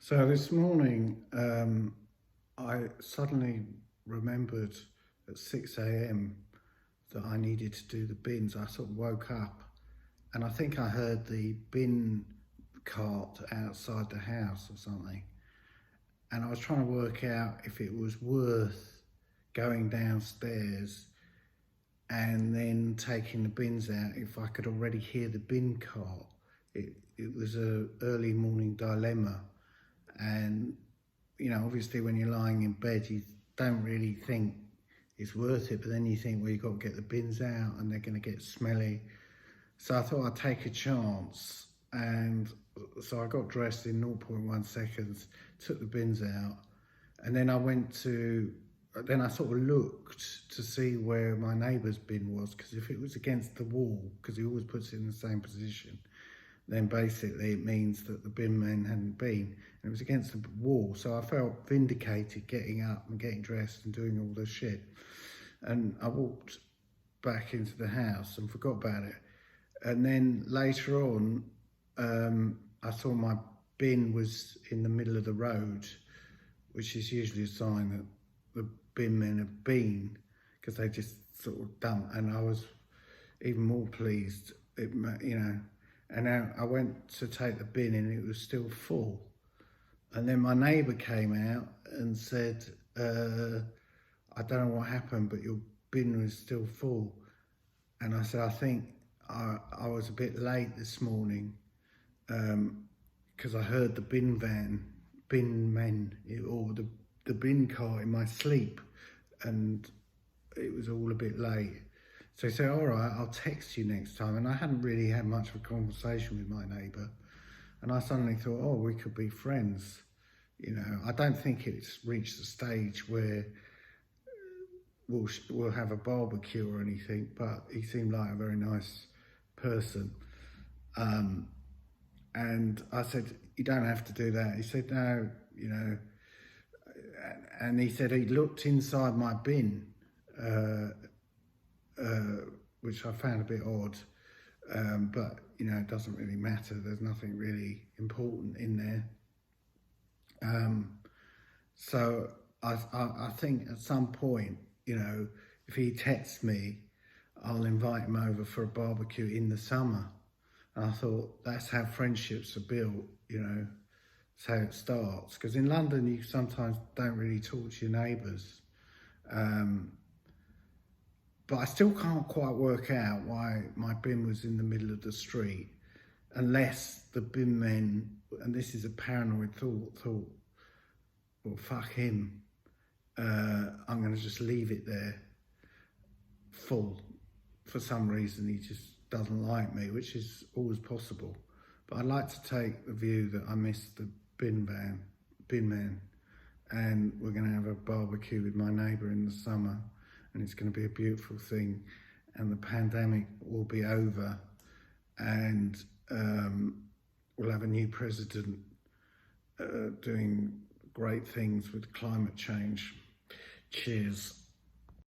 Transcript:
So this morning, I suddenly remembered at 6 a.m. that I needed to do the bins. I sort of woke up and I think I heard the bin cart outside the house or something. And I was trying to work out if it was worth going downstairs and then taking the bins out, if I could already hear the bin cart. It was a early morning dilemma. And, obviously when you're lying in bed, you don't really think it's worth it, but then you think, well, you've got to get the bins out and they're going to get smelly. So I thought I'd take a chance. And so I got dressed in 0.1 seconds, took the bins out, and then I sort of looked to see where my neighbour's bin was, because if it was against the wall, because he always puts it in the same position, then basically it means that the bin man hadn't been. And it was against the wall, so I felt vindicated getting up and getting dressed and doing all this shit. And I walked back into the house and forgot about it. And then later on, I saw my bin was in the middle of the road, which is usually a sign that the bin men have been, because they just sort of dump. And I was even more pleased, and now I went to take the bin and it was still full. And then my neighbour came out and said, I don't know what happened, but your bin was still full. And I said, I think I was a bit late this morning, because I heard the bin men, or the bin car in my sleep, and it was all a bit late. So he said, all right, I'll text you next time. And I hadn't really had much of a conversation with my neighbour. And I suddenly thought, oh, we could be friends. I don't think it's reached the stage where we'll have a barbecue or anything, but he seemed like a very nice person. And I said, you don't have to do that. He said, no, and he said he looked inside my bin, which I found a bit odd, but it doesn't really matter. There's nothing really important in there. So I think at some point, if he texts me, I'll invite him over for a barbecue in the summer. And I thought, that's how friendships are built, that's how it starts. Because in London, you sometimes don't really talk to your neighbours. But I still can't quite work out why my bin was in the middle of the street, unless the bin men, and this is a paranoid thought, well, fuck him. I'm going to just leave it there full. For some reason, he just doesn't like me, which is always possible. But I'd like to take the view that I missed the bin man, and we're going to have a barbecue with my neighbour in the summer. And it's going to be a beautiful thing, and the pandemic will be over, and we'll have a new president doing great things with climate change. Cheers.